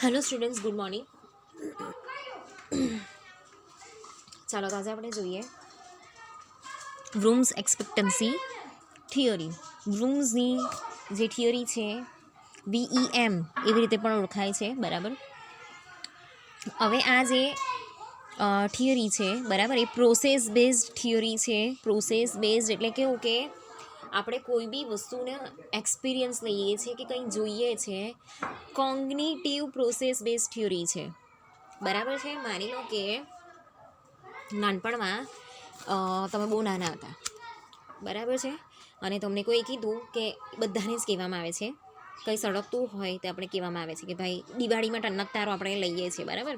Hello students, good morning. ચાલો તો આજે આપણે જોઈએ વ્રુમ્સ એક્સપેક્ટન્સી થિયરી. વ્રુમ્સની જે થિયરી છે VEM એવી રીતે પણ ઓળખાય છે, બરાબર. હવે આ જે થિયરી છે, બરાબર, એ પ્રોસેસ બેઝડ થિયરી છે. પ્રોસેસ બેઝડ એટલે કેવું કે આપણે કોઈ બી વસ્તુને એક્સપિરિયન્સ લઈએ છીએ કે કંઈ જોઈએ છે, કોગ્નિટિવ પ્રોસેસ બેઝ થિયરી છે, બરાબર છે. માની લો કે નાનપણમાં તમે બહુ નાના હતા, બરાબર છે, અને તમને કોઈ કીધું કે બધાને જ કહેવામાં આવે છે, કંઈ સળગતું હોય તો આપણે કહેવામાં આવે છે કે ભાઈ દિવાળીમાં ટનક તારો આપણે લઈએ છીએ, બરાબર.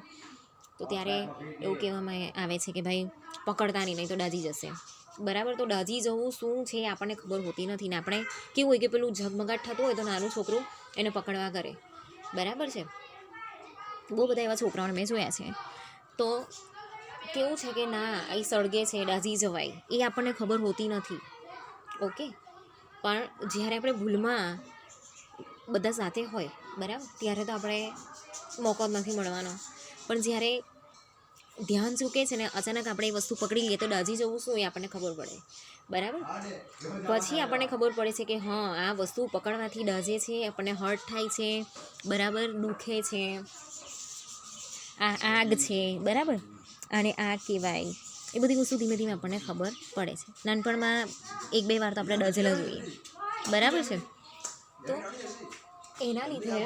તો ત્યારે એવું કહેવામાં આવે છે કે ભાઈ પકડતા નહીં તો દાઝી જશે, બરાબર. તો દાઝી જવું શું છે આપણને ખબર હોતી નથી ને આપણે કેવું હોય કે પેલું ઝગમગાટ થતું હોય તો નાનું છોકરું એને પકડવા કરે, બરાબર છે. બહુ બધા એવા છોકરાઓને મેં જોયા છે. તો કેવું છે કે ના એ સળગે છે, દાઝી જવાય, એ આપણને ખબર હોતી નથી, ઓકે. પણ જ્યારે આપણે ભૂલમાં બધા સાથે હોય, બરાબર, ત્યારે તો આપણે મોકો જ નથી મળવાનો. પણ જ્યારે ધ્યાન ચૂકે છે ને અચાનક આપણે એ વસ્તુ પકડી લઈએ તો દાઝી જવું શું એ આપણને ખબર પડે, બરાબર. પછી આપણને ખબર પડે છે કે હા આ વસ્તુ પકડવાથી દાઝે છે, આપણને હર્ટ થાય છે, બરાબર, દુખે છે, આ આગ છે, બરાબર, અને આ કહેવાય. એ બધી વસ્તુ ધીમે ધીમે આપણને ખબર પડે છે. નાનપણમાં 1-2 વાર તો આપણે દાઝેલા જોઈએ, બરાબર છે. તો એના લીધે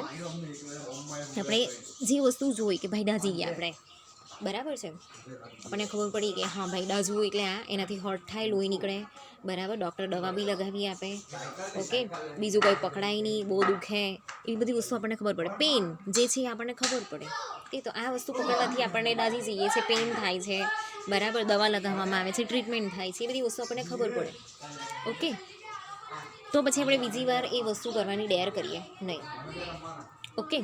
આપણે જે વસ્તુ જોઈ કે ભાઈ દાઝી ગયા આપણે, બરાબર છે, આપણને ખબર પડી કે હા ભાઈ દાઝવું એટલે આ એનાથી હર્ટ થાય, લોહી નીકળે, બરાબર, ડૉક્ટર દવા બી લગાવી આપે, ઓકે. બીજું કોઈ પકડાય નહીં, બહુ દુખે, એવી બધી વસ્તુ આપણને ખબર પડે. પેન જે છે એ આપણને ખબર પડે કે તો આ વસ્તુ પકડવાથી આપણને દાઝી જઈએ છે, પેન થાય છે, બરાબર, દવા લગાવવામાં આવે છે, ટ્રીટમેન્ટ થાય છે, એ બધી વસ્તુ આપણને ખબર પડે, ઓકે. તો પછી આપણે બીજી વાર એ વસ્તુ કરવાની ડેર કરીએ નહીં, ઓકે.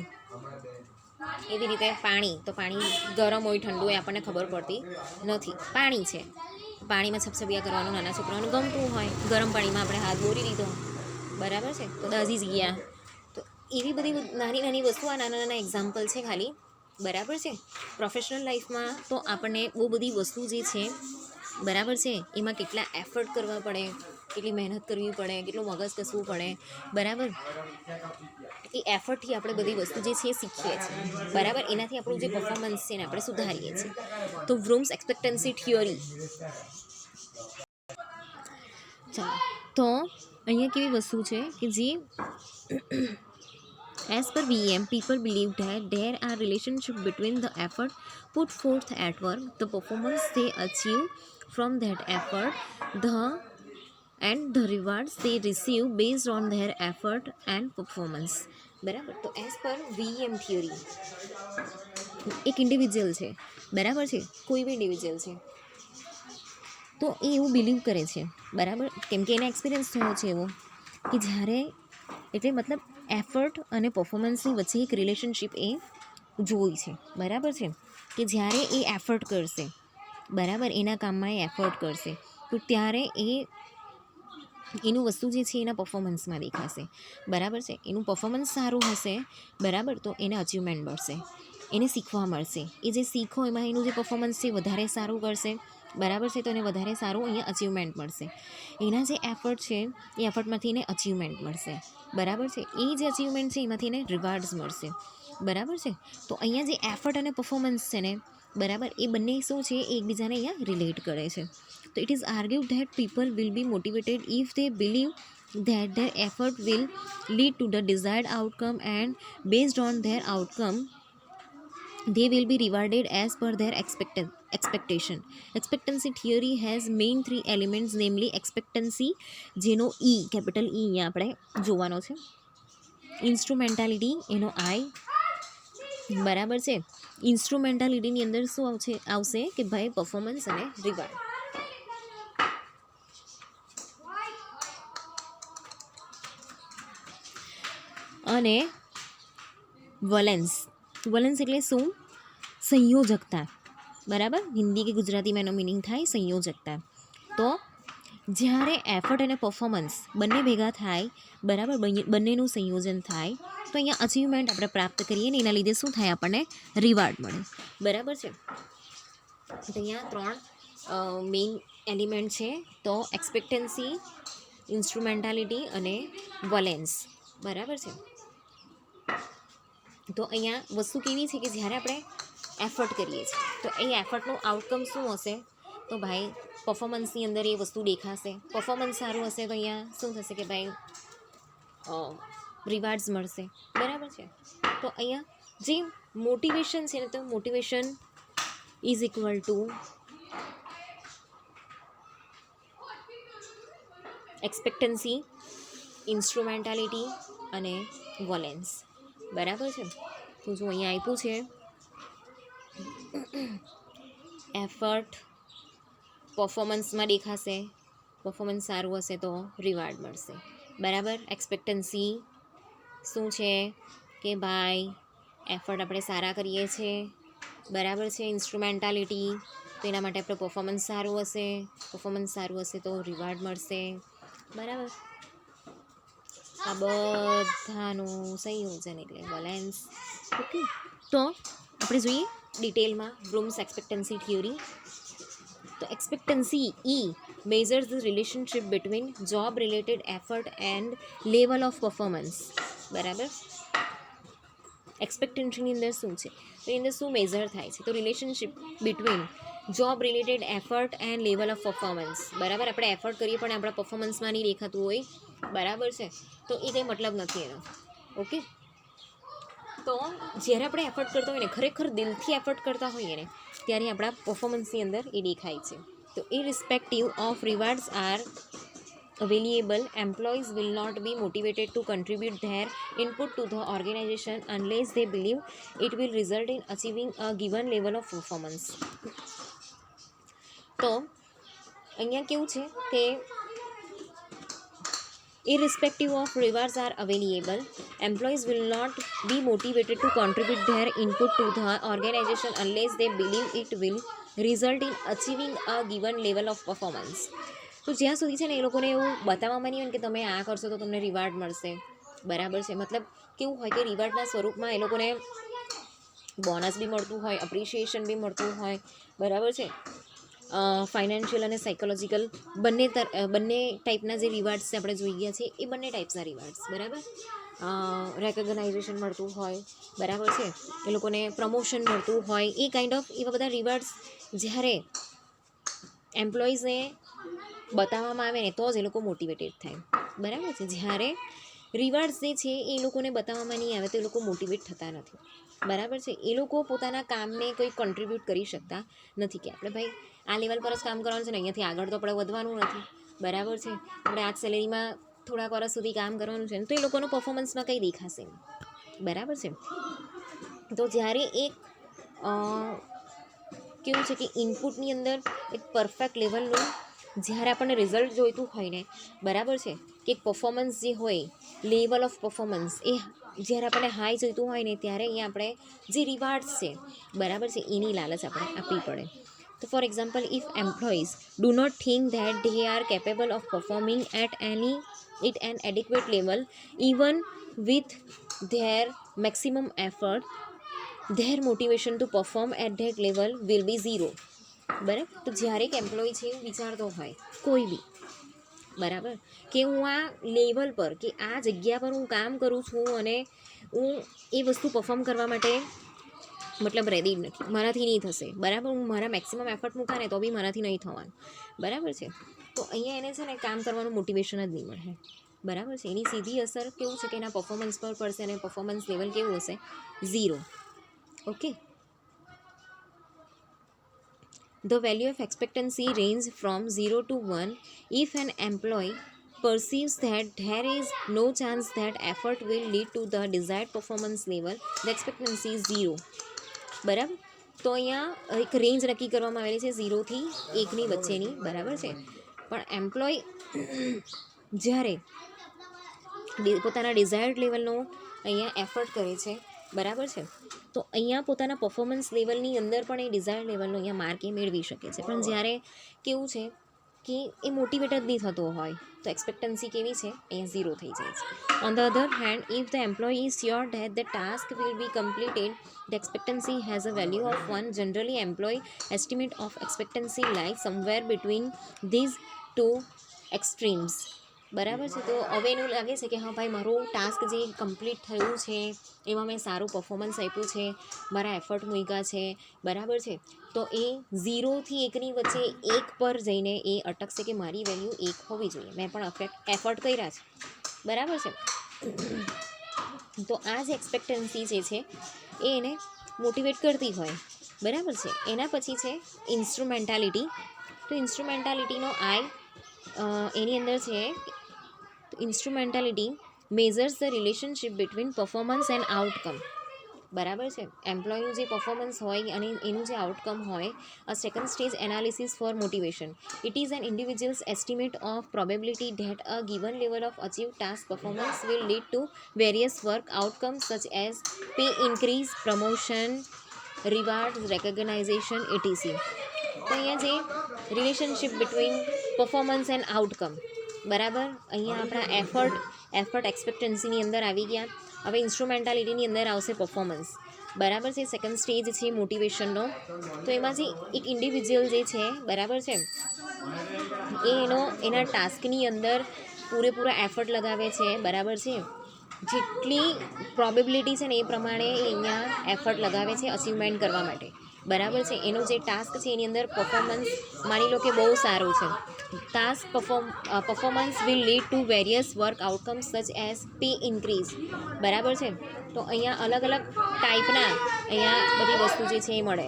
એવી રીતે પાણી, તો પાણી ગરમ હોય ઠંડુ હોય આપણને ખબર પડતી નથી. પાણી છે, પાણીમાં છપછપિયા કરવાનું નાના છોકરાઓને ગમતું હોય, ગરમ પાણીમાં આપણે હાથ બોરી દીધો, બરાબર છે, તો દાઝી જ ગયા. તો એવી બધી નાની નાની વસ્તુ, આ નાના નાના એક્ઝામ્પલ છે ખાલી, બરાબર છે. પ્રોફેશનલ લાઈફમાં તો આપણને બહુ બધી વસ્તુ જે છે, બરાબર છે, એમાં કેટલા એફર્ટ કરવા પડે, કેટલી મહેનત કરવી પડે, કેટલું મગજ કસવું પડે, બરાબર. એ એફર્ટથી આપણે બધી વસ્તુ જે છે એ શીખીએ છીએ, બરાબર. એનાથી આપણું જે પરફોર્મન્સ છે ને આપણે સુધારીએ છીએ. તો વ્રુમ્સ એક્સપેક્ટન્સી થિયરી, ચાલો તો અહીંયા કેવી વસ્તુ છે કે જે as per VEM, people believe that there are relationship between the effort put forth at work, the performance they achieve from that effort, and the rewards they receive based on their effort and performance, બરાબર. તો as per VEM theory એક individual છે, બરાબર છે, કોઈ બી individual છે, તો એ એવું બિલીવ કરે છે, બરાબર, કેમ કે એને એક્સપિરિયન્સ થયો છે એવો કે જ્યારે એટલે મતલબ એફર્ટ અને પરફોર્મન્સની વચ્ચે એક રિલેશનશિપ એ જોઈ છે, બરાબર છે, કે જ્યારે એ એફર્ટ કરશે, બરાબર, એના કામમાં એ એફર્ટ કરશે તો ત્યારે એનું વસ્તુ જે છે એના પરફોર્મન્સમાં દેખાશે, બરાબર છે. એનું પરફોર્મન્સ સારું હશે, બરાબર, તો એને અચીવમેન્ટ મળશે, એને શીખવા મળશે. એ જે શીખો એમાં એનું જે પરફોર્મન્સ છે વધારે સારું કરશે, બરાબર છે, તો એને વધારે સારું અહીંયા અચીવમેન્ટ મળશે. એના જે એફર્ટ છે એ એફર્ટમાંથી એને અચીવમેન્ટ મળશે, બરાબર છે. એ જે અચીવમેન્ટ છે એમાંથી એને રિવાર્ડ્સ મળશે, બરાબર છે. તો અહીંયા જે એફર્ટ અને પરફોર્મન્સ છે ને, બરાબર, એ બંને શું છે એ એકબીજાને અહીંયા રિલેટ કરે છે. તો it is આર્ગ્યુડ that people will be motivated if they believe that their effort will lead to the desired outcome, and based on their outcome they will be rewarded as per their expectation. Expectancy theory has main 3 elements, namely expectancy, જેનો capital E અહીંયા આપણે જોવાનો છે, ઇન્સ્ટ્રુમેન્ટાલિટી એનો I, બરાબર છે. ઇન્સ્ટ્રુમેન્ટાલિટીની અંદર શું આવશે કે ભાઈ પરફોર્મન્સ અને રિવાર્ડ. અને વલેન્સ એટલે શું? સંયોજકતા, બરાબર. હિન્દી કે ગુજરાતીમાં એનો મિનિંગ થાય સંયોજકતા. તો જ્યારે એફર્ટ અને પરફોર્મન્સ બંને ભેગા થાય, બરાબર, બંનેનું સંયોજન થાય તો અહીંયા અચીવમેન્ટ આપણે પ્રાપ્ત કરીએ ને એના લીધે શું થાય, આપણને રિવાર્ડ મળે. બરાબર છે. તો અહીંયા 3 મેઇન એલિમેન્ટ છે. તો એક્સપેક્ટન્સી, ઇન્સ્ટ્રુમેન્ટાલિટી અને વોલેન્સ. બરાબર છે. તો અહીંયા વસ્તુ કેવી છે કે જ્યારે આપણે એફર્ટ કરીએ છીએ તો એ એફર્ટનું આઉટકમ શું હશે, તો ભાઈ પરફોર્મન્સની અંદર એ વસ્તુ દેખાશે. પરફોર્મન્સ સારું હશે તો અહીંયા શું થશે કે ભાઈ રિવાર્ડ્સ મળશે. બરાબર છે. તો અહીંયા જે મોટિવેશન છે ને, તો મોટિવેશન ઇઝ ઇક્વલ ટુ એક્સપેક્ટન્સી, ઇન્સ્ટ્રુમેન્ટાલિટી અને વોલેન્સ. બરાબર છે. તો જો અહીંયા આપ્યું છે એફર્ટ પરફોર્મન્સમાં દેખાશે, પરફોર્મન્સ સારું હશે તો રિવાર્ડ મળશે. બરાબર. એક્સપેક્ટન્સી શું છે કે ભાઈ એફર્ટ આપણે સારા કરીએ છીએ. બરાબર છે. ઇન્સ્ટ્રુમેન્ટાલિટી તો એના માટે આપણે પરફોર્મન્સ સારું હશે તો રિવાર્ડ મળશે. બરાબર. આ બધાનું સંયોજન એટલે વોલેન્સ. ઓકે. તો આપણે જોઈએ ડિટેલમાં બ્લૂમ્સ એક્સપેક્ટન્સી થિયોરી. તો એક્સપેક્ટન્સી measures the relationship between job related effort and level of performance. બરાબર. એક્સપેક્ટન્સીની અંદર શું છે, તો એની અંદર શું મેઝર થાય છે, તો relationship between job related effort and level of performance. બરાબર. આપણે એફર્ટ કરીએ પણ આપણા પરફોર્મન્સમાં નહીં દેખાતું હોય. બરાબર છે. તો એ કંઈ મતલબ નથી એનો. ઓકે. તો જ્યારે આપણે એફર્ટ કરતા હોઈએ ને, ખરેખર દિલથી એફર્ટ કરતા હોઈએ ને, ત્યારે આપણા પરફોર્મન્સની અંદર એ દેખાય છે. તો irrespective of rewards are available, employees will not be motivated to contribute their input to the organization unless they believe it will result in achieving a given level of performance. તો અહીંયા કેવું છે કે irrespective of rewards are available, employees will not be motivated to contribute their input to the organization unless they believe it will result in achieving a given level of performance. તો જ્યાં સુધી છે ને એ લોકોને એવું બતાવવામાં નહીં હોય કે તમે આ કરશો તો તમને રિવાર્ડ મળશે. બરાબર છે. મતલબ કેવું હોય કે રિવાર્ડના સ્વરૂપમાં એ લોકોને બોનસ બી મળતું હોય, અપ્રિશિએશન બી મળતું હોય. બરાબર છે. ફાઇનાન્શિયલ અને સાયકોલોજીકલ બંને ટાઈપના જે રિવાર્ડ્સ આપણે જોઈ ગયા છે એ બંને ટાઈપ્સના રિવાર્ડ્સ. બરાબર. રેકોગ્નાઇઝેશન મળતું હોય. બરાબર છે. એ લોકોને પ્રમોશન મળતું હોય. એ કાઇન્ડ ઓફ એવા બધા રિવાર્ડ્સ જ્યારે એમ્પ્લોઈઝને બતાવવામાં આવે ને તો જ એ લોકો મોટિવેટેડ થાય. બરાબર છે. જ્યારે રિવાર્ડ્સ જે છે એ લોકોને બતાવવામાં નહીં આવે તો એ લોકો મોટિવેટ થતા નથી. બરાબર છે. એ લોકો પોતાના કામને કંઈ કન્ટ્રીબ્યુટ કરી શકતા નથી કે આપણે ભાઈ આ લેવલ પર જ કામ કરવાનું છે ને, અહીંયાથી આગળ તો આપણે વધવાનું નથી. બરાબર છે. આપણે આ સેલેરીમાં થોડાક વર્ષ સુધી કામ કરવાનું છે ને, તો એ લોકોનું પરફોર્મન્સમાં કંઈ દેખાશે નહીં. બરાબર છે. તો જ્યારે એક કેવું છે કે ઇનપુટની અંદર એક પરફેક્ટ લેવલનું જ્યારે આપણને રિઝલ્ટ જોઈતું હોય ને, બરાબર છે, કે એક પરફોર્મન્સ જે હોય, લેવલ ઓફ પરફોર્મન્સ એ જ્યારે આપણને હાઈ જોઈતું હોય ને, ત્યારે અહીંયા આપણે જે રિવાર્ડ્સ છે, બરાબર છે, એની લાલચ આપણે આપવી પડે. તો for example, if employees do not think that they are capable of performing at an adequate level even with their maximum effort, their motivation to perform at that level will be zero. બરાબર. તો જ્યારે એક employ છે એવું વિચારતો હોય કોઈ બી, બરાબર, કે હું આ લેવલ પર કે આ જગ્યા પર હું કામ કરું છું અને હું એ વસ્તુ પરફોર્મ કરવા માટે મતલબ રેડી નથી, મારાથી નહીં થશે. બરાબર. હું મારા મેક્સિમમ એફર્ટ મૂકા ને તો બી મારાથી નહીં થવાનું. બરાબર છે. તો અહીંયા એને છે ને કામ કરવાનું મોટિવેશન જ નહીં મળે. બરાબર છે. એની સીધી અસર કેવું છે કે એના પરફોર્મન્સ પર પડશે અને પરફોર્મન્સ લેવલ કેવું હશે? Zero. Okay. The value of expectancy ranges from 0 to 1. If an employee perceives that there is no chance that effort will lead to the desired performance level, the expectancy is 0. બરાબર. તો અહીંયા એક range નક્કી કરવામાં આવેલી છે 0 થી 1ની વચ્ચેની. બરાબર છે. પણ એમ્પ્લોય જ્યારે પોતાના ડિઝાયર્ડ લેવલનો અહીંયા એફર્ટ કરે છે, બરાબર છે, તો અહીંયા પોતાના પરફોર્મન્સ લેવલની અંદર પણ એ ડિઝાયર્ડ લેવલનો અહીંયા માર્ક એ મેળવી શકે છે. પણ જ્યારે કેવું છે કે એ મોટિવેટ જ નહીં થતો હોય તો એક્સપેક્ટન્સી કેવી છે, અહીંયા ઝીરો થઈ જાય છે. On the other hand, if the employee is sure that the task will be completed, the expectancy has a value of 1. Generally employ estimate of expectancy like somewhere between these two extremes. બરાબર છે. તો હવે એનું લાગે છે કે હા ભાઈ મારું ટાસ્ક જે કમ્પ્લીટ થયું છે એમાં મેં સારું પરફોર્મન્સ આપ્યું છે, મારા એફર્ટ મૂક્યા છે, બરાબર છે. તો એ 0થી 1ની વચ્ચે 1 પર જઈને એ અટકશે કે મારી વેલ્યુ 1 હોવી જોઈએ, મેં પણ એફર્ટ કર્યા છે, બરાબર છે. તો આ જે એક્સપેક્ટન્સી જે છે એ એને મોટિવેટ કરતી હોય, બરાબર છે. એના પછી છે ઇન્સ્ટ્રુમેન્ટાલિટી. તો ઇન્સ્ટ્રુમેન્ટાલિટીનો એની અંદર છે instrumentality measures the relationship between performance and outcome. બરાબર છે. એમ્પ્લોયનું જે પરફોર્મન્સ હોય અને એનું જે આઉટકમ હોય. A second stage analysis for motivation. It is an individuals estimate of probability that a given level of achieve task performance will lead to various work outcomes such as pay increase, promotion, reward, recognisation, etc. તો અહીંયા જે relationship between performance and outcome, બરાબર. અહીંયા આપણા effort એક્સપેક્ટન્સીની અંદર આવી ગયા. હવે ઇન્સ્ટ્રુમેન્ટાલિટીની અંદર આવશે પરફોર્મન્સ, બરાબર છે. સેકન્ડ સ્ટેજ છે મોટિવેશનનો. તો એમાં જે એક ઇન્ડિવિજ્યુઅલ જે છે, બરાબર છે, એના ટાસ્કની અંદર પૂરેપૂરા એફર્ટ લગાવે છે, બરાબર છે. જેટલી પ્રોબેબિલિટી છે ને એ પ્રમાણે અહીંયા એફર્ટ લગાવે છે અચીવમેન્ટ કરવા માટે, બરાબર છે. એનો જે ટાસ્ક છે એની અંદર પરફોર્મન્સ માની લો કે બહુ સારું છે. Performance will lead to various work outcomes such as pay increase, બરાબર છે. તો અહીંયા અલગ અલગ ટાઈપના અહીંયા બધી વસ્તુ જે છે એ મળે.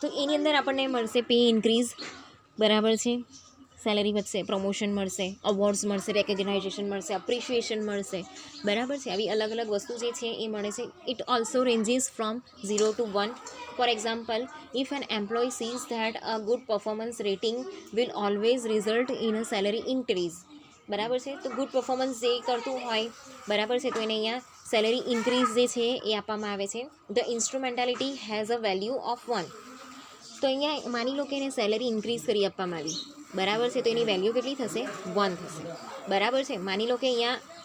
તો એની અંદર આપણને મળશે પે ઇન્ક્રીઝ, બરાબર છે. સેલેરી વધશે, પ્રમોશન મળશે, અવોર્ડ્સ મળશે, રેકગ્નાઇઝેશન મળશે, અપ્રિશિએશન મળશે, બરાબર છે. આવી અલગ અલગ વસ્તુ જે છે એ મળે છે. It also ranges from 0 to 1. For example, if an employee sees that a good performance rating will always result in a salary increase, બરાબર છે. તો ગુડ પરફોર્મન્સ જે કરતું હોય, બરાબર છે, તો એને અહીંયા સેલરી ઇન્ક્રીઝ જે છે એ આપવામાં આવે છે. The instrumentality has a value of 1. તો અહીંયા માની લો કે એને સેલરી ઇન્ક્રીઝ કરી આપવામાં આવી, બરાબર છે. તો એની વેલ્યુ કેટલી થશે? 1 થશે, બરાબર છે. માની લો કે અહીંયા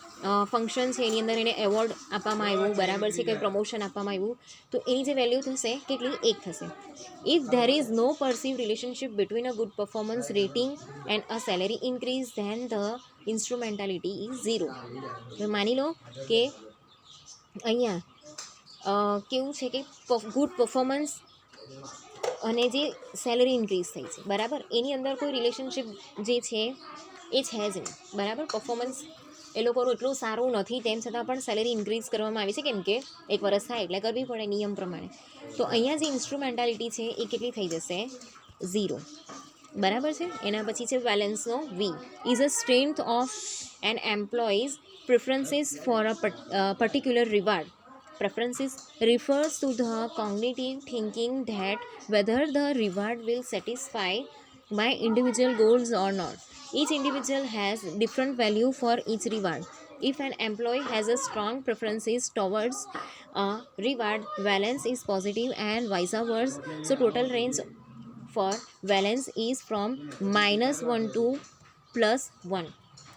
ફંક્શન છે એની અંદર એને એવોર્ડ આપવામાં આવ્યું, બરાબર છે, કંઈ પ્રમોશન આપવામાં આવ્યું, તો એની જે વેલ્યુ થશે કેટલી? 1 થશે. If there is no perceive relationship between a good performance rating and a salary increase then the instrumentality is 0. માની લો કે અહીંયા કેવું છે કે ગુડ પરફોર્મન્સ અને જે સેલરી ઇન્ક્રીઝ થઈ છે, બરાબર, એની અંદર કોઈ રિલેશનશિપ જે છે એ છે જ નહીં, બરાબર. પરફોર્મન્સ એ લોકોનું એટલું સારું નથી, તેમ છતાં પણ સેલરી ઇન્ક્રીઝ કરવામાં આવી છે, કેમ કે 1 વર્ષ થાય એટલે કરવી પડે નિયમ પ્રમાણે. તો અહીંયા જે ઇન્સ્ટ્રુમેન્ટાલિટી છે એ કેટલી થઈ જશે? 0, બરાબર છે. એના પછી છે બેલેન્સનો V. Is a strength of an employees preferences for a particular reward. Preferences refers to the cognitive thinking that whether the reward will satisfy my individual goals or not. Each individual has different value for each reward. If an employee has a strong preferences towards a reward, balance is positive and vice versa. So total range for balance is from -1 to +1.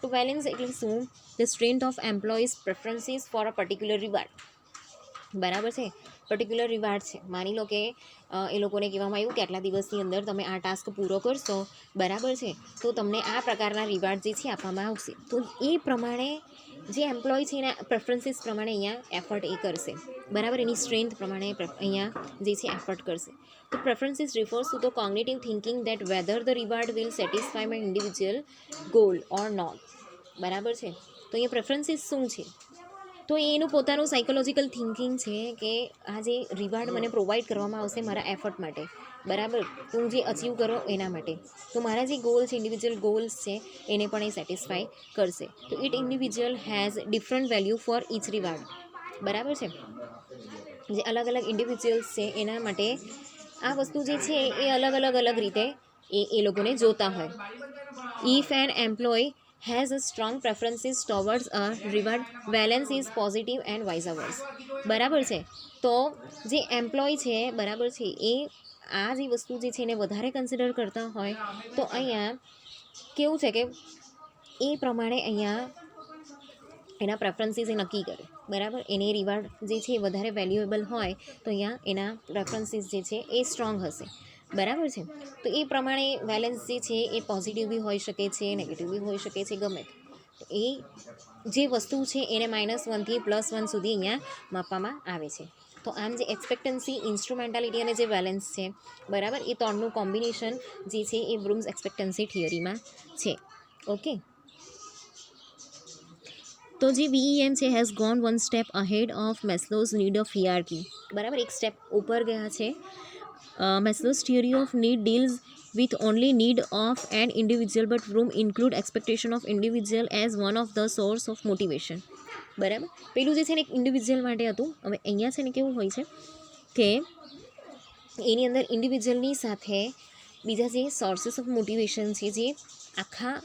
તો balance એટલે શું? The strength of employees preferences for a particular reward, બરાબર છે. Particular reward છે. માની લો કે એ લોકોને કહેવામાં આવ્યું કે આટલા દિવસની અંદર તમે આ ટાસ્ક પૂરો કરશો, બરાબર છે, તો તમને આ પ્રકારના રિવાર્ડ જે છે આપવામાં આવશે. તો એ પ્રમાણે જે એમ્પ્લોય છે એના પ્રેફરન્સીસ પ્રમાણે અહીંયા એફર્ટ એ કરશે, બરાબર. એની સ્ટ્રેન્થ પ્રમાણે અહીંયા જે છે એફર્ટ કરશે. તો preferences refers to the cognitive thinking that whether the reward will satisfy my individual goal or not, બરાબર છે. તો અહીંયા પ્રેફરન્સીસ શું છે? તો એનું પોતાનું સાયકોલોજીકલ થિંકિંગ છે કે આ જે રિવાર્ડ મને પ્રોવાઈડ કરવામાં આવશે મારા એફર્ટ માટે, બરાબર, તો હું જે અચીવ કરો એના માટે, તો મારા જે ગોલ છે, ઇન્ડિવિજ્યુઅલ ગોલ્સ છે, એને પણ એ સેટિસ્ફાય કરશે. તો it individual has different value for each reward, બરાબર છે. જે અલગ અલગ ઇન્ડિવિજ્યુઅલ્સ છે એના માટે આ વસ્તુ જે છે એ અલગ રીતે એ લોકોને જોતા હોય. If an employee has a strong preferences towards a reward, balance is positive and vice versa, બરાબર છે. તો જે એમ્પ્લોય છે, બરાબર છે, એ આ જે વસ્તુ જે છે એને વધારે કન્સિડર કરતા હોય તો અહીંયા કેવું છે કે એ પ્રમાણે અહીંયા એના પ્રેફરન્સીસ એ નક્કી કરે, બરાબર. એને રિવાર્ડ જે છે એ વધારે વેલ્યુએબલ હોય તો અહીંયા એના પ્રેફરન્સીસ જે છે એ સ્ટ્રોંગ હશે, બરાબર છે. તો એ પ્રમાણે બેલેન્સ જે છે એ પોઝિટિવ બી હોઈ શકે છે, નેગેટિવ બી હોઈ શકે છે, ગમે તો એ જે વસ્તુ છે એને -1થી +1 સુધી અહીંયા માપવામાં આવે છે. તો આમ જે એક્સપેક્ટન્સી, ઇન્સ્ટ્રુમેન્ટાલિટી અને જે બેલેન્સ છે, બરાબર, એ ત્રણનું કોમ્બિનેશન જે છે એ બ્લૂમ્સ એક્સપેક્ટન્સી થિયરીમાં છે. ઓકે, તો જે VEM છે has gone 1 step ahead of Maslow's need of hierarchy, બરાબર, એક સ્ટેપ ઉપર ગયા છે. Maslow's theory of need deals with only need of an individual but Bloom include expectation of individual as one of the source of motivation, બરાબર. પેલું જે છે ને એક ઇન્ડિવિજ્યુઅલ માટે હતું. હવે અહીંયા છે ને કેવું હોય છે કે એની અંદર ઇન્ડિવિજ્યુઅલની સાથે બીજા જે સોર્सेस ઓફ મોટિવેશન છે જે આખા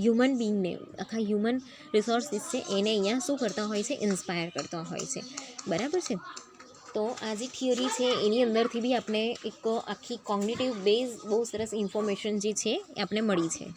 હ્યુમન બિંગને, આખા હ્યુમન રિસોર્સિસ છે એને અહીંયા શું કરતા હોય છે, ઇન્સ્પાયર કરતા હોય છે, બરાબર છે. તો આ જે થિયરી છે એની અંદરથી બી આપણે એક આખી કોગ્નિટિવ બેઝ બહુ સરસ ઇન્ફોર્મેશન જે છે એ આપણે મળી છે.